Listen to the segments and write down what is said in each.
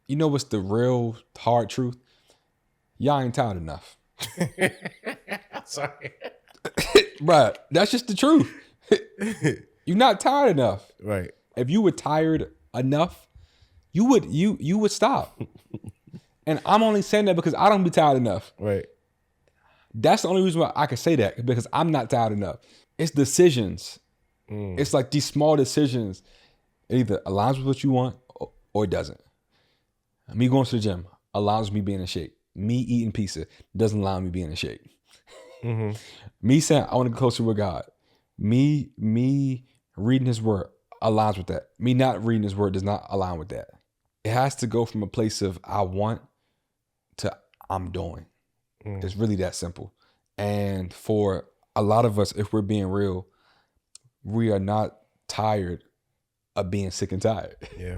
You know what's the real hard truth? Y'all ain't tired enough. Sorry. Bruh, that's just the truth. You're not tired enough. Right. If you were tired enough, you would stop. And I'm only saying that because I don't be tired enough. Right. That's the only reason why I can say that, because I'm not tired enough. It's decisions. It's like these small decisions. It either aligns with what you want or it doesn't. Me going to the gym allows me being in shape. Me eating pizza doesn't allow me being in shape. Me saying I want to get closer with God. Me reading his word aligns with that. Me not reading his word does not align with that. It has to go from a place of I want to I'm doing. It's really that simple. And for a lot of us, if we're being real, we are not tired of being sick and tired. Yeah.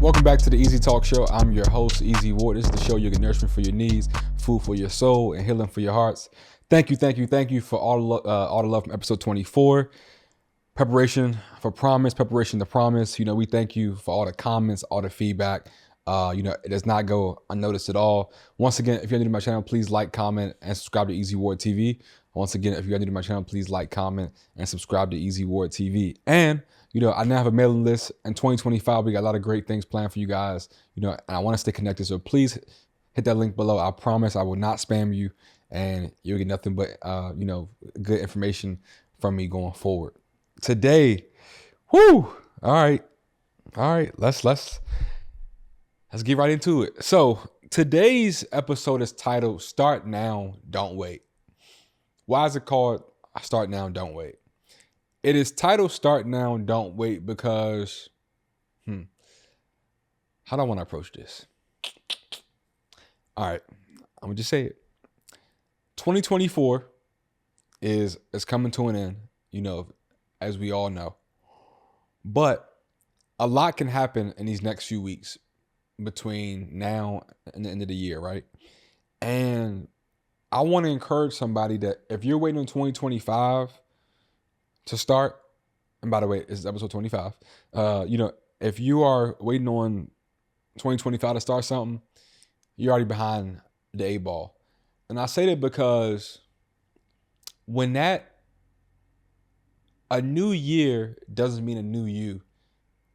Welcome back to the Easy Talk Show. I'm your host, Easy Ward. This is the show you get nourishment for your needs, food for your soul, and healing for your hearts. Thank you for all the love from episode 24. Preparation for promise, preparation to promise. We thank you for all the comments, all the feedback. It does not go unnoticed at all. Once again, if you're new to my channel, please like, comment, and subscribe to Easy Ward TV. Once again, if you're new to my channel, please like, comment, and subscribe to Easy Ward TV. And I now have a mailing list. In 2025, we got a lot of great things planned for you guys. And I want to stay connected. So please hit that link below. I promise I will not spam you, and you'll get nothing but good information from me going forward. Today, all right. Let's get right into it. So today's episode is titled "Start Now, Don't Wait." Why is it called "Start Now, Don't Wait"? It is titled "Start Now, Don't Wait" because, how do I want to approach this? All right, I'm gonna just say it. 2024 is coming to an end, as we all know. But a lot can happen in these next few weeks between now and the end of the year, right? And I want to encourage somebody that if you're waiting on 2025 to start, and by the way, this is episode 25. If you are waiting on 2025 to start something, you're already behind the 8 ball. And I say that because when a new year doesn't mean a new you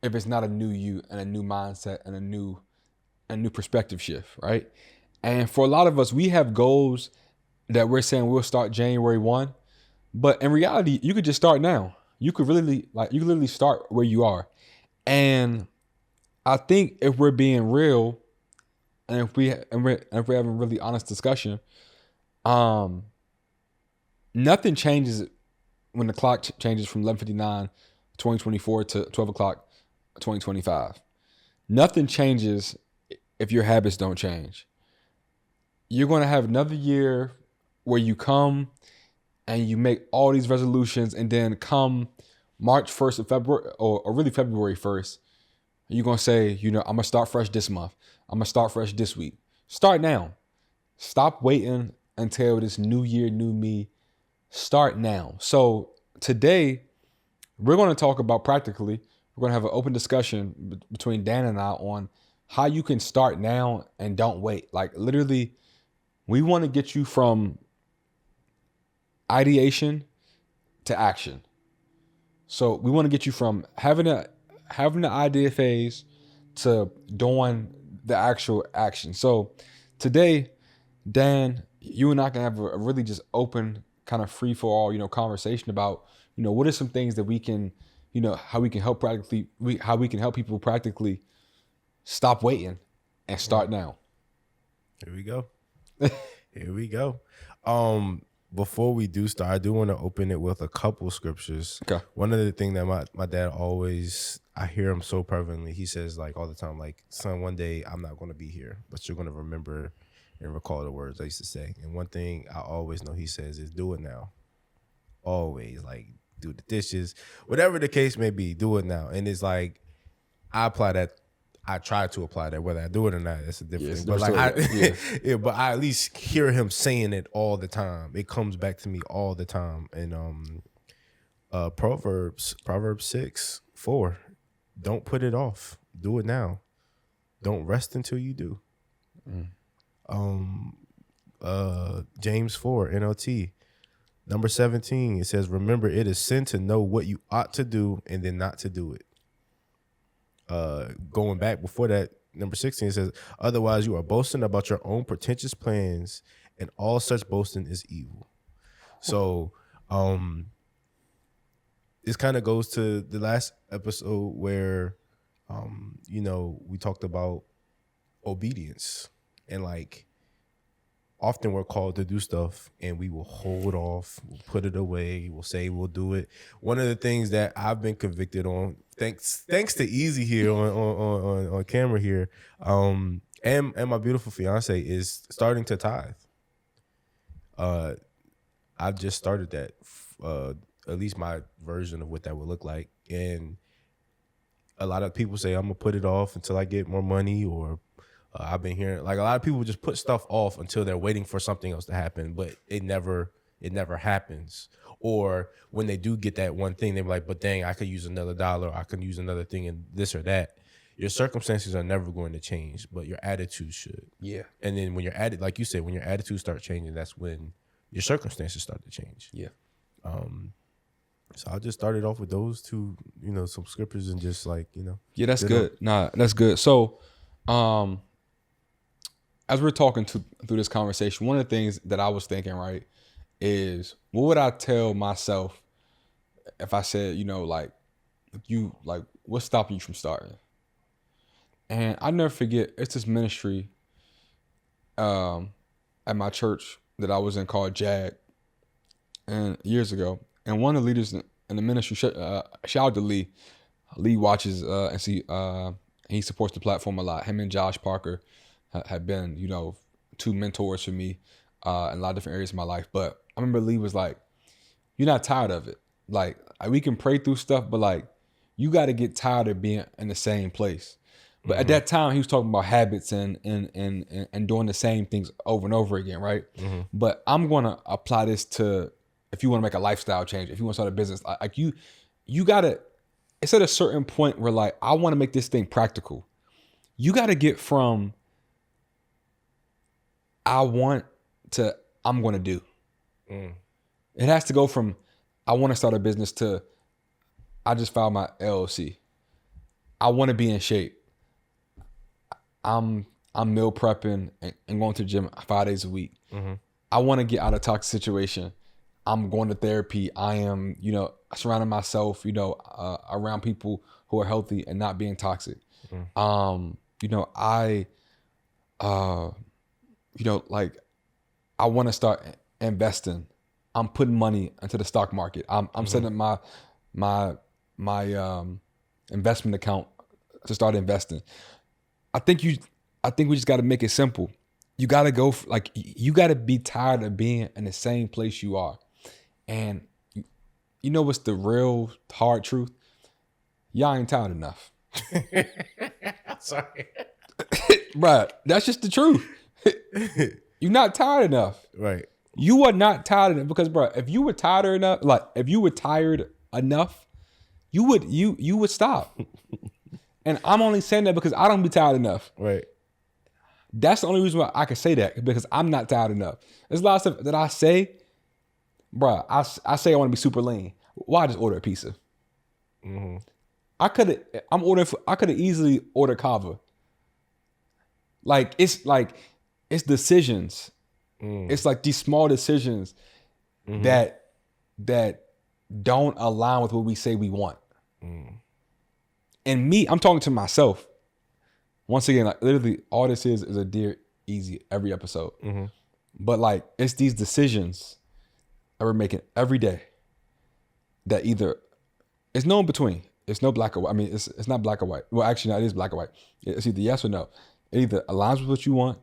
if it's not a new you and a new mindset and a new perspective shift, right? And for a lot of us, we have goals that we're saying we'll start January 1. But in reality, you could just start now. You could literally start where you are. And I think if we're being real, and if we're having a really honest discussion, nothing changes when the clock changes from 11:59, 2024 to 12 o'clock, 2025. Nothing changes if your habits don't change. You're going to have another year where you come and you make all these resolutions, and then come March 1st of February, or really February 1st, you're going to say, I'm going to start fresh this month. I'm going to start fresh this week. Start now. Stop waiting until this new year, new me. Start now. So today, we're going to talk about practically, we're going to have an open discussion between Dan and I on how you can start now and don't wait. Like literally, we want to get you from ideation to action. So we want to get you from having the idea phase to doing the actual action. So today, Dan, you and I can have a really just open kind of free for all, conversation about, what are some things that we can, how we can help people practically stop waiting and start now. Here we go. Here we go. Before we do start, I do want to open it with a couple scriptures. Okay. One of the things that my dad always, I hear him so prevalently. He says like all the time, like, son, one day I'm not going to be here, but you're going to remember and recall the words I used to say. And one thing I always know he says is do it now. Always, like, do the dishes, whatever the case may be, do it now. And it's like, I apply that. I try to apply that, whether I do it or not. That's a different thing. But Yeah. but I at least hear him saying it all the time. It comes back to me all the time. And Proverbs 6:4, don't put it off. Do it now. Don't rest until you do. James 4 NLT number 17. It says, remember, it is sin to know what you ought to do and then not to do it. Going back before that, number 16 says, otherwise you are boasting about your own pretentious plans, and all such boasting is evil. So this kind of goes to the last episode where we talked about obedience, and like often we're called to do stuff and we will hold off, we'll put it away, we'll say we'll do it. One of the things that I've been convicted on, thanks to Easy here on camera here, and my beautiful fiance, is starting to tithe. I've just started that, at least my version of what that would look like. And a lot of people say I'm gonna put it off until I get more money, or I've been hearing like a lot of people just put stuff off until they're waiting for something else to happen, but it never happens. Or when they do get that one thing, they're like, but dang, I could use another dollar, I could use another thing, and this or that. Your circumstances are never going to change, but your attitude should. Yeah. And then when like you said, when your attitude starts changing, that's when your circumstances start to change. Yeah. So I just started off with those two, some scriptures, and just like, Yeah, that's good. Nah, that's good. So, as we're talking through this conversation, one of the things that I was thinking, right, is what would I tell myself if I said, what's stopping you from starting? And I never forget, it's this ministry at my church that I was in called JAG, and years ago. And one of the leaders in the ministry, shout out to Lee. Lee watches and see, he supports the platform a lot. Him and Josh Parker have been, two mentors for me in a lot of different areas of my life. But I remember Lee was like, you're not tired of it. Like, we can pray through stuff, but like, you got to get tired of being in the same place. But at that time, he was talking about habits and doing the same things over and over again, right? But I'm going to apply this to, if you want to make a lifestyle change, if you want to start a business, like you got to, it's at a certain point where like, I want to make this thing practical. You got to get from I want to I'm going to do. It has to go from I want to start a business to I just filed my LLC. I want to be in shape. I'm meal prepping and going to the gym 5 days a week. I want to get out of a toxic situation. I'm going to therapy. I am, surrounding myself, around people who are healthy and not being toxic. I want to start investing. I'm putting money into the stock market. I'm setting up my investment account to start investing. I think we just got to make it simple. You got to go you got to be tired of being in the same place you are. And you know what's the real hard truth? Y'all ain't tired enough. Sorry. Bruh, that's just the truth. You're not tired enough. Right. You are not tired enough because, bruh, if you were tired enough, you would stop. And I'm only saying that because I don't be tired enough. Right. That's the only reason why I can say that, because I'm not tired enough. There's a lot of stuff that I say, bruh, I say I want to be super lean. Why just order a pizza? I could have easily ordered kava. It's decisions. It's like these small decisions that don't align with what we say we want. And me, I'm talking to myself. Once again, like literally all this is a Dear Easy every episode. But like it's these decisions that we're making every day that either it's no in between. It's no black or white. I mean, it's not black or white. Well, actually, no, it is black or white. It's either yes or no. It either aligns with what you want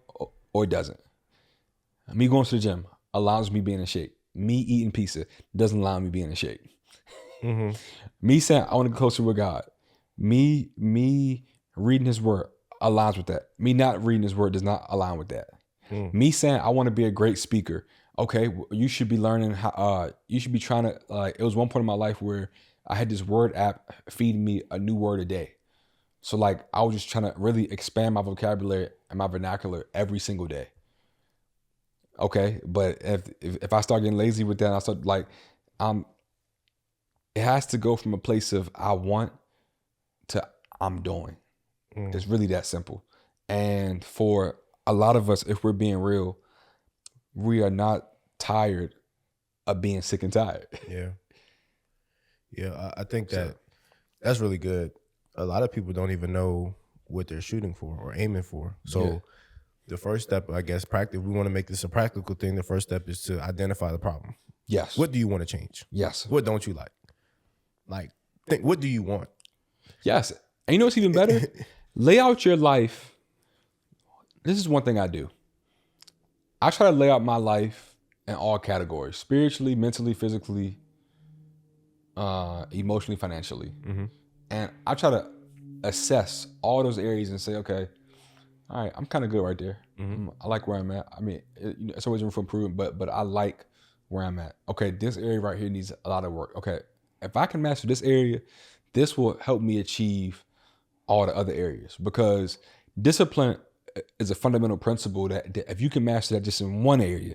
or it doesn't. Me going to the gym aligns with me being in shape. Me eating pizza doesn't allow me being in shape. Me saying I want to get closer with God. Me reading his word aligns with that. Me not reading his word does not align with that. Me saying I want to be a great speaker. Okay, you should be learning how. You should be trying to. It was one point in my life where I had this word app feeding me a new word a day. So like I was just trying to really expand my vocabulary and my vernacular every single day. Okay, but if I start getting lazy with that, I start like, it has to go from a place of I want to I'm doing. It's really that simple. And for a lot of us, if we're being real, we are not tired of being sick and tired. Yeah, I think that's really good. A lot of people don't even know what they're shooting for or aiming for. So the first step, I guess, practice. We want to make this a practical thing. The first step is to identify the problem. Yes. What do you want to change? Yes. What don't you like? Like, what do you want? Yes. And you know what's even better? Lay out your life. This is one thing I do. I try to lay out my life in all categories: spiritually, mentally, physically, emotionally, financially. And I try to assess all those areas and say, okay, all right, I'm kind of good right there. I like where I'm at. I mean, it's always room for improvement, but I like where I'm at. Okay, this area right here needs a lot of work. Okay, if I can master this area, this will help me achieve all the other areas, because discipline is a fundamental principle that if you can master that just in one area,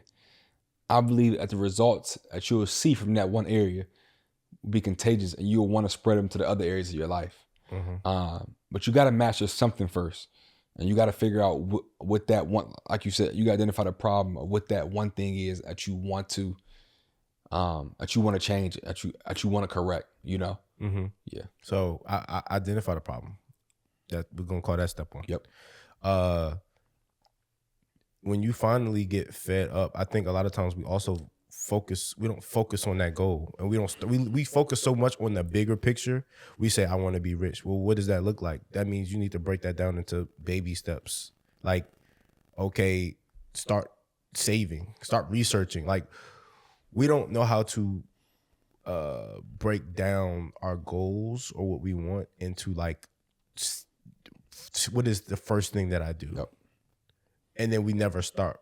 I believe that the results that you'll see from that one area will be contagious, and you'll want to spread them to the other areas of your life. But you got to master something first, and you got to figure out what that one, like you said, you got to identify the problem of what that one thing is that you want to change, that you want to correct. Yeah. So I identify the problem. That we're gonna call that step one. Yep. When you finally get fed up, I think a lot of times we don't focus on that goal, and we focus so much on the bigger picture. We say, I want to be rich. Well, what does that look like? That means you need to break that down into baby steps. Like, okay, start saving, start researching. Like, we don't know how to break down our goals or what we want into like, what is the first thing that I do? Yep. And then we never start.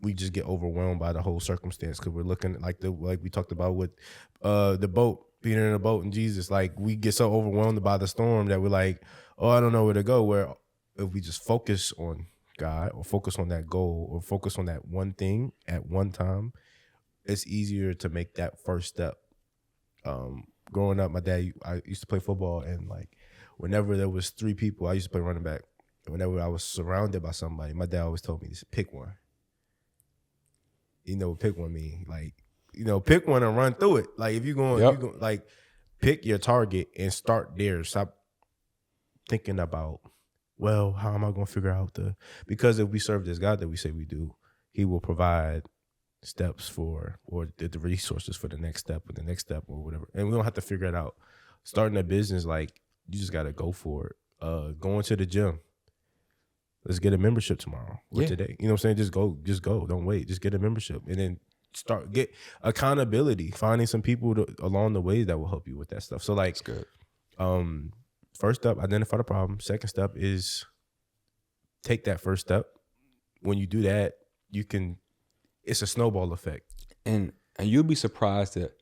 We just get overwhelmed by the whole circumstance, because we're looking at like we talked about with the boat, being in a boat and Jesus. Like, we get so overwhelmed by the storm that we're like, oh, I don't know where to go. Where if we just focus on God, or focus on that goal, or focus on that one thing at one time, it's easier to make that first step. Growing up, I used to play football, and like whenever there was 3 people, I used to play running back. Whenever I was surrounded by somebody, my dad always told me to pick one. You know what pick one mean? Like, pick one and run through it. Like, if you're going, like, pick your target and start there. Stop thinking about, well, how am I going to figure out because if we serve this God that we say we do, He will provide steps or the resources for the next step or whatever. And we don't have to figure it out. Starting a business, like, you just got to go for it. Going to the gym. Let's get a membership tomorrow or today. You know what I'm saying? Just go. Don't wait. Just get a membership, and then get accountability. Finding some people along the way that will help you with that stuff. So like, that's good. First step, identify the problem. Second step is take that first step. When you do that, it's a snowball effect. And you'll be surprised that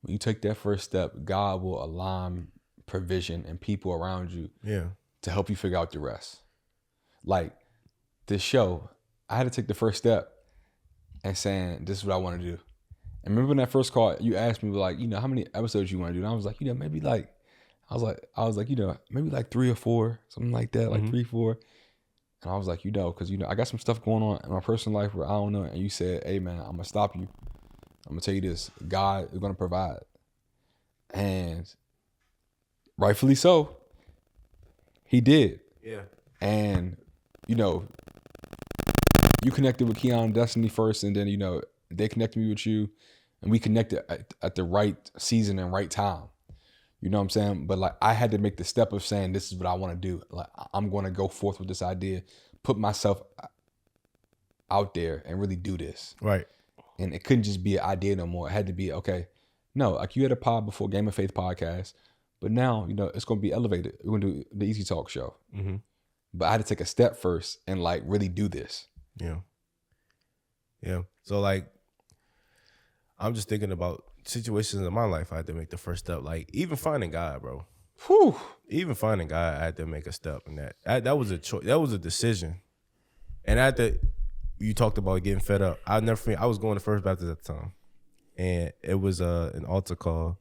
when you take that first step, God will align provision and people around you to help you figure out the rest. Like this show, I had to take the first step and saying, this is what I want to do. And remember in that first call, you asked me like, how many episodes you want to do? And I was like, maybe like, maybe like 3 or 4, something like that, like 3, 4. And I was like, because, I got some stuff going on in my personal life where I don't know. And you said, hey man, I'm going to stop you. I'm going to tell you this, God is going to provide. And rightfully so, He did. Yeah. And, you connected with Keon and Destiny first, and then, they connected me with you, and we connected at the right season and right time. You know what I'm saying? But like, I had to make the step of saying, this is what I want to do. Like, I'm going to go forth with this idea, put myself out there and really do this. Right. And it couldn't just be an idea no more. It had to be, okay, no, like you had a pod before, Game of Faith podcast, But now, it's gonna be elevated. We're gonna do the Easy Talk show. Mm-hmm. But I had to take a step first and like really do this. Yeah. Yeah. So like, I'm just thinking about situations in my life. I had to make the first step. Like even finding God, bro. Whew. Even finding God, I had to make a step in that. That was a choice. That was a decision. And you talked about getting fed up. I'll never forget. I was going to First Baptist at the time, and it was an altar call,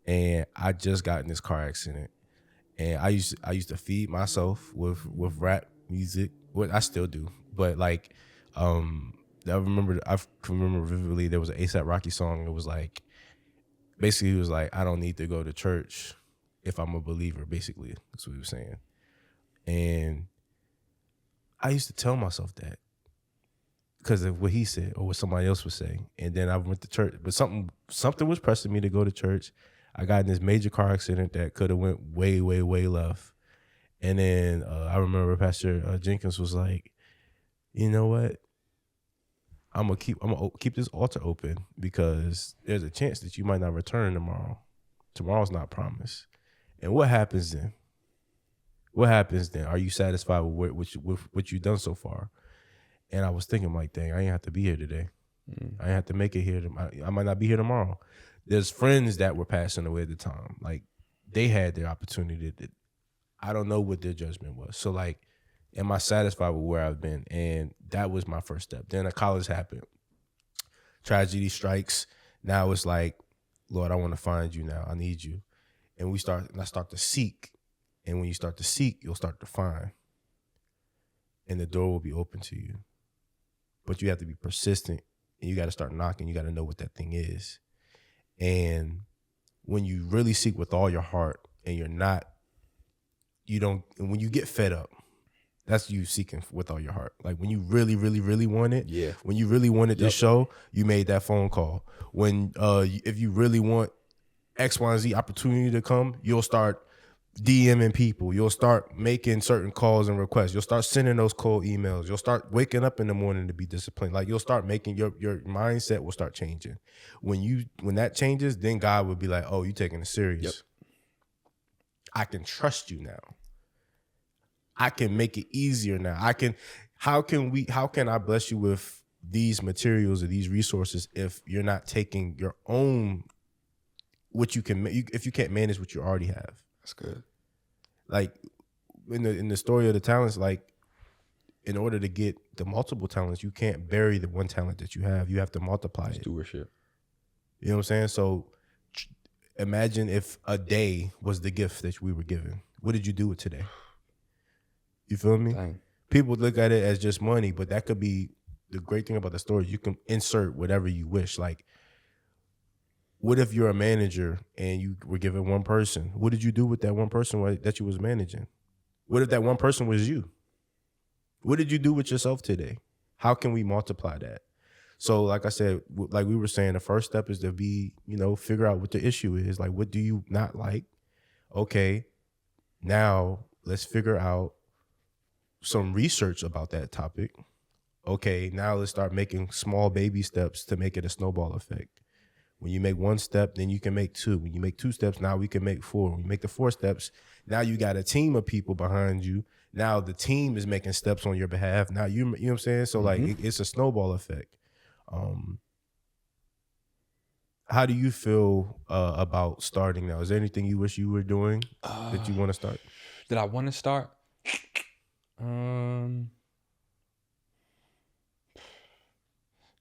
and I just got in this car accident, and I used to feed myself with rap music. What I still do, but like, I can remember vividly. There was an ASAP Rocky song. It was like, basically, he was like, I don't need to go to church if I'm a believer. Basically, that's what he was saying, and I used to tell myself that because of what he said or what somebody else was saying. And then I went to church, but something was pressing me to go to church. I got in this major car accident that could have went way, way, way left. And then I remember Pastor Jenkins was like, you know what? I'm gonna keep this altar open because there's a chance that you might not return tomorrow. Tomorrow's not promised. And what happens then? What happens then? Are you satisfied with what you've done so far? And I was thinking, like, dang, I ain't have to be here today. I ain't have to make it here. I might not be here tomorrow. There's friends that were passing away at the time. Like, they had their opportunity. I don't know what their judgment was. So, like, am I satisfied with where I've been? And that was my first step. Then college happened. Tragedy strikes. Now it's like, Lord, I want to find you now. I need you. And I start to seek. And when you start to seek, you'll start to find. And the door will be open to you. But you have to be persistent and you got to start knocking. You got to know what that thing is. And when you really seek with all your heart and and when you get fed up, that's you seeking with all your heart. Like when you really, really, really want it. Yeah. When you really wanted this show, you made that phone call. When, if you really want X, Y, and Z opportunity to come, you'll start DMing people. You'll start making certain calls and requests. You'll start sending those cold emails. You'll start waking up in the morning to be disciplined. Like you'll start making your mindset will start changing. When that changes, then God will be like, oh, you taking it serious. Yep. I can trust you now. I can make it easier now. How can I bless you with these materials or these resources if you're not taking your own, what you can, if you can't manage what you already have? That's good. Like in the story of the talents, like in order to get the multiple talents, you can't bury the one talent that you have. You have to multiply it. Stewardship. You know what I'm saying? So imagine if a day was the gift that we were given. What did you do with today? You feel me? Dang. People look at it as just money, but that could be the great thing about the story. You can insert whatever you wish. Like, what if you're a manager and you were given one person? What did you do with that one person that you was managing? What if that one person was you? What did you do with yourself today? How can we multiply that? So like I said, like we were saying, the first step is to figure out what the issue is. Like, what do you not like? Okay, now let's figure out some research about that topic. Okay, now let's start making small baby steps to make it a snowball effect. When you make one step, then you can make two. When you make two steps, now we can make four. When you make the 4 steps, now you got a team of people behind you. Now the team is making steps on your behalf. Now you know what I'm saying? So like it's a snowball effect. How do you feel about starting now? Is there anything you wish you were doing that you want to start? That I want to start?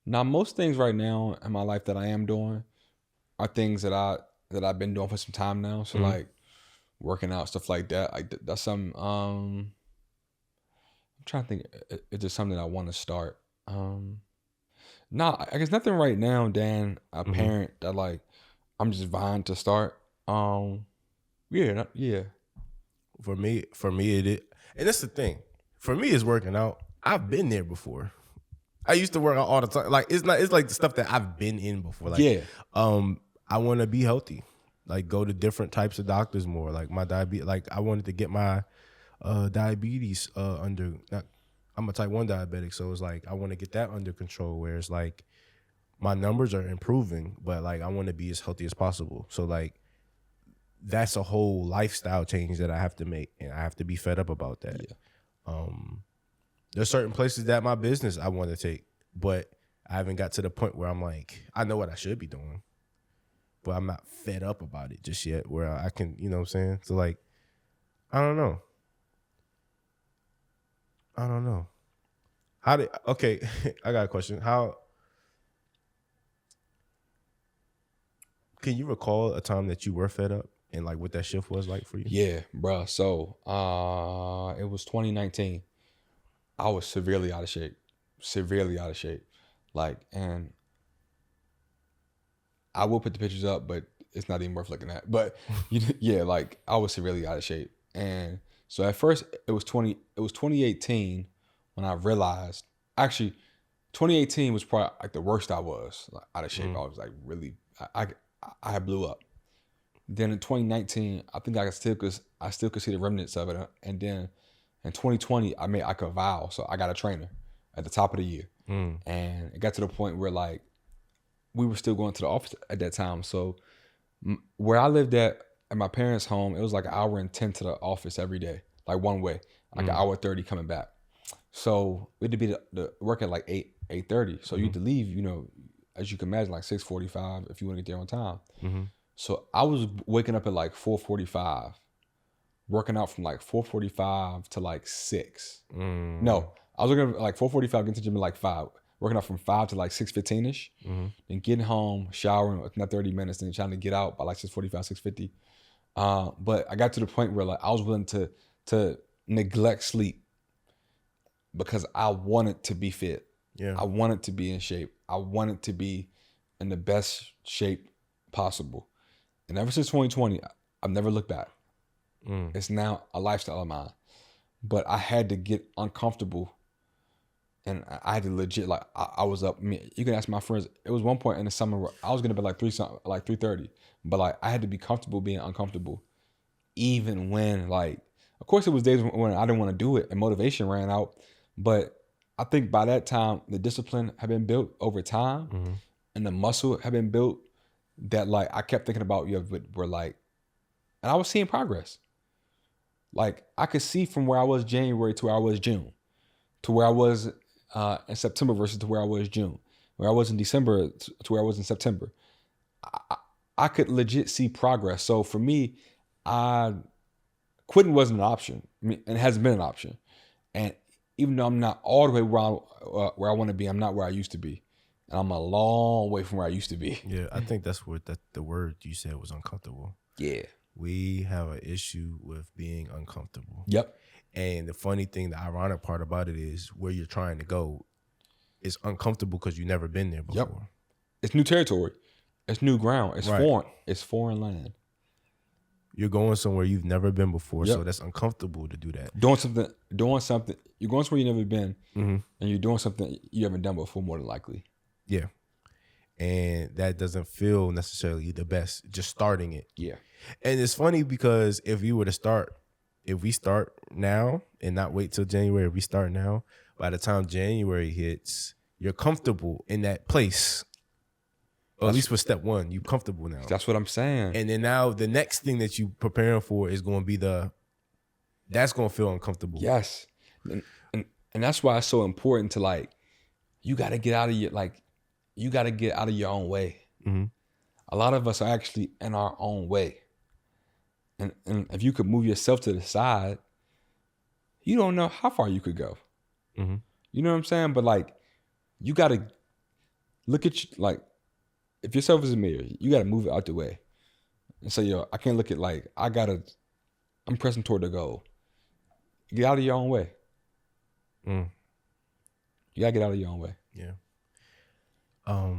Now, most things right now in my life that I am doing are things that I've been doing for some time now. So like working out, stuff like that. Like that's some. I'm trying to think. Is there something I want to start? No, I guess nothing right now, Dan. Apparent that like I'm just vying to start. Yeah. For me, it is, and that's the thing. For me, it's working out. I've been there before. I used to work out all the time. Like it's like the stuff that I've been in before. Like, yeah. I want to be healthy. Like go to different types of doctors more. Like my diabetes. Like I wanted to get my diabetes under. I'm a type 1 diabetic, so it's like I want to get that under control. Where it's like my numbers are improving, but like I want to be as healthy as possible. So like that's a whole lifestyle change that I have to make, and I have to be fed up about that. Yeah. There's certain places that my business I want to take, but I haven't got to the point where I'm like, I know what I should be doing, but I'm not fed up about it just yet, where I can, you know what I'm saying? So like, I don't know. Okay, I got a question. How can you recall a time that you were fed up and like what that shift was like for you? Yeah, bro. So it was 2019. I was severely out of shape. Like, and I will put the pictures up, but it's not even worth looking at. But yeah, like I was severely out of shape. And so at first it was 2018 when I realized, actually 2018 was probably like the worst I was, like, out of shape. I was like really, I had blew up. Then in 2019, I think I still could see the remnants of it. And then in 2020, I made like a vow. So I got a trainer at the top of the year. And it got to the point where like we were still going to the office at that time. So where I lived at my parents' home, it was like an hour and 10 to the office every day, like one way, like an hour 30 coming back. So we had to be the work at like 8:30. So you had to leave, you know, as you can imagine, like 6:45 if you want to get there on time. So I was waking up at like 4:45, working out from like 4:45 to like 6. No, I was working at like 4:45, getting to the gym at like 5, working out from 5 to like 6:15ish, then getting home, showering within 30 minutes, then trying to get out by like 6:45, 6:50. But I got to the point where like I was willing to neglect sleep because I wanted to be fit. Yeah. I wanted to be in shape. I wanted to be in the best shape possible. And ever since 2020, I've never looked back. It's now a lifestyle of mine. But I had to get uncomfortable, and I had to legit, like, I was up. I mean, you can ask my friends. It was one point in the summer where I was gonna be like 3:30, but like I had to be comfortable being uncomfortable, even when, like, of course it was days when I didn't want to do it and motivation ran out. But I think by that time the discipline had been built over time, and the muscle had been built that like I kept thinking about, were like, and I was seeing progress. Like I could see from where I was January to where I was June, to where I was in September versus to where I was June, where I was in December to where I was in September. I could legit see progress. So for me, quitting wasn't an option. I mean, and it hasn't been an option. And even though I'm not all the way where I want to be, I'm not where I used to be, and I'm a long way from where I used to be. Yeah, I think that's what the word you said was uncomfortable. Yeah. We have an issue with being uncomfortable. Yep. And the funny thing, the ironic part about it is where you're trying to go is uncomfortable because you've never been there before. Yep. It's new territory. It's new ground. It's foreign. It's foreign land. You're going somewhere you've never been before, Yep. so that's uncomfortable to do that. Doing something. You're going somewhere you've never been, and you're doing something you haven't done before, more than likely. Yeah. And that doesn't feel necessarily the best, just starting it. Yeah. And it's funny because if we start now and not wait till January, if we start now, by the time January hits, you're comfortable in that place. Or at least with step one, you're comfortable now. That's what I'm saying. And then now the next thing that you preparing for is going to be that's going to feel uncomfortable. Yes. And that's why it's so important to, like, you got to get out of your own way. A lot of us are actually in our own way. And if you could move yourself to the side, you don't know how far you could go. You know what I'm saying? But like, you got to look at like, if yourself is a mirror, you got to move it out the way and say, yo, I can't look at like, I'm pressing toward the goal. Get out of your own way. You got to get out of your own way. Yeah. I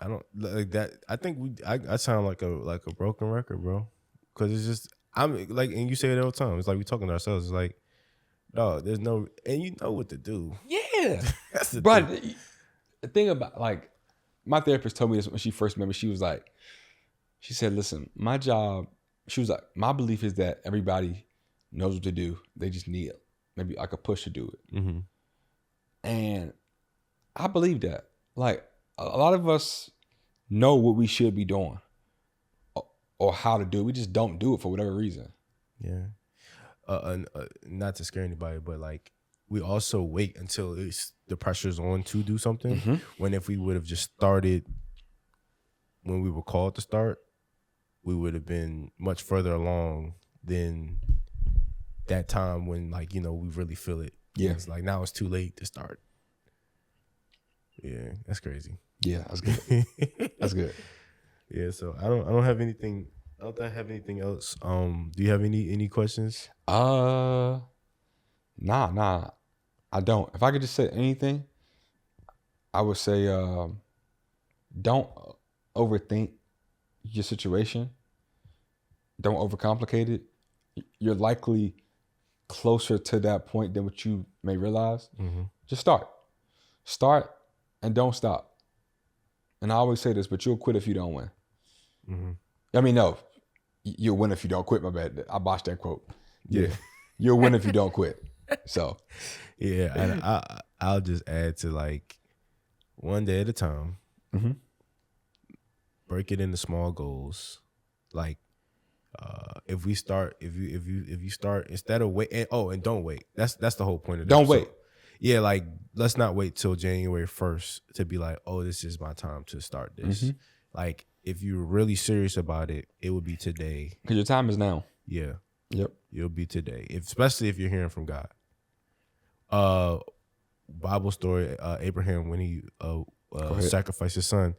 don't like that. I think I sound like a broken record, bro. Cause it's just, I'm like, and you say it all the time. It's like we talking to ourselves. It's like, no, there's no, and you know what to do. Yeah. That's the But thing. the thing about, like, my therapist told me this when she first met me. She was like, she said, listen, my job, she was like, my belief is that everybody knows what to do. They just need maybe like a push to do it. And I believe that. Like, a lot of us know what we should be doing. or how to do it. We just don't do it for whatever reason. Yeah. Not to scare anybody, but like we also wait until the pressure's on to do something. Mm-hmm. When if we would have just started when we were called to start, we would have been much further along than that time when, like, you know, we really feel it. Yeah. It's like now it's too late to start. Yeah, that's crazy. Yeah, that's good. That's good. Yeah, so I don't have anything. I don't have anything else. Do you have any questions? Nah. I don't. If I could just say anything, I would say don't overthink your situation. Don't overcomplicate it. You're likely closer to that point than what you may realize. Mm-hmm. Just start and don't stop. And I always say this, but you'll quit if you don't win. Mm-hmm. I mean, no, you'll win if you don't quit. My bad, I botched that quote. Yeah. You'll win if you don't quit. So yeah, and I'll just add to, like, one day at a time. Mm-hmm. Break it into small goals. Like, if you start instead of wait, and don't wait. That's the whole point of this. Don't wait. Yeah, like, let's not wait till January 1st to be like, oh, this is my time to start this. Mm-hmm. Like, if you're really serious about it, it would be today. Because your time is now. Yeah. Yep. It'll be today, especially if you're hearing from God. Bible story, Abraham, when he sacrificed his son,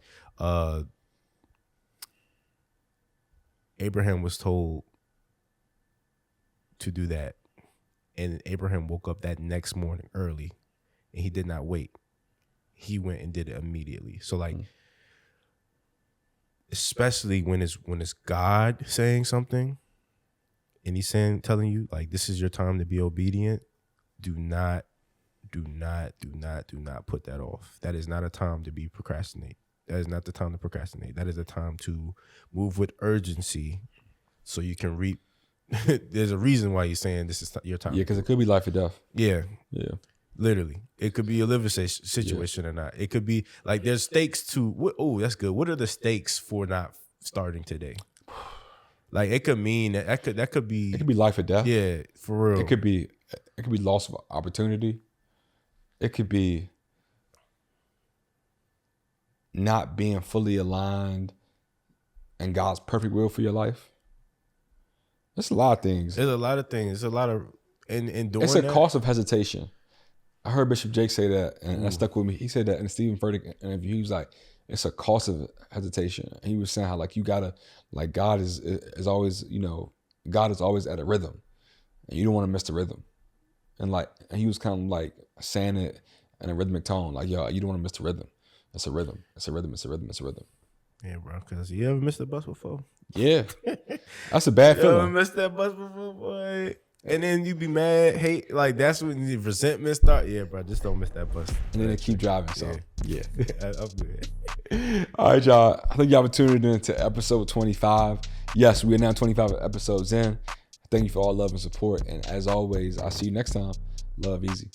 Abraham was told to do that. And Abraham woke up that next morning early, and he did not wait. He went and did it immediately. So, like, especially when it's God saying something, and he's telling you, like, this is your time to be obedient, do not put that off. That is not a time to be procrastinate. That is not the time to procrastinate. That is a time to move with urgency so you can reap. There's a reason why he's saying this is your time. Yeah, because it could be life or death. Yeah. Yeah. Literally. It could be a living situation or not. It could be, like, there's stakes to, oh, that's good. What are the stakes for not starting today? Like, it could mean that could be. It could be life or death. Yeah, for real. It could be loss of opportunity. It could be not being fully aligned in God's perfect will for your life. There's a lot of things. There's a lot of things. There's a lot of, and doing it's a that, cost of hesitation. I heard Bishop Jake say that, and that stuck with me. He said that in the Stephen Furtick interview. He was like, it's a cost of hesitation. And he was saying how, like, you gotta, like, God is always, you know, God is always at a rhythm, and you don't want to miss the rhythm. And he was kind of like saying it in a rhythmic tone, like, yo, you don't want to miss the rhythm. It's a rhythm. It's a rhythm. It's a rhythm. It's a rhythm. Yeah, bro. Because you ever missed the bus before? Yeah, that's a bad You feeling. ever missed that bus before, boy? And then you be mad, hate, like, that's when the resentment start. Yeah, bro, just don't miss that bus. And then they keep driving. So yeah. I'm good. All right, y'all. I think y'all have tuned in to episode 25. Yes, we are now 25 episodes in. Thank you for all love and support. And as always, I'll see you next time. Love, easy.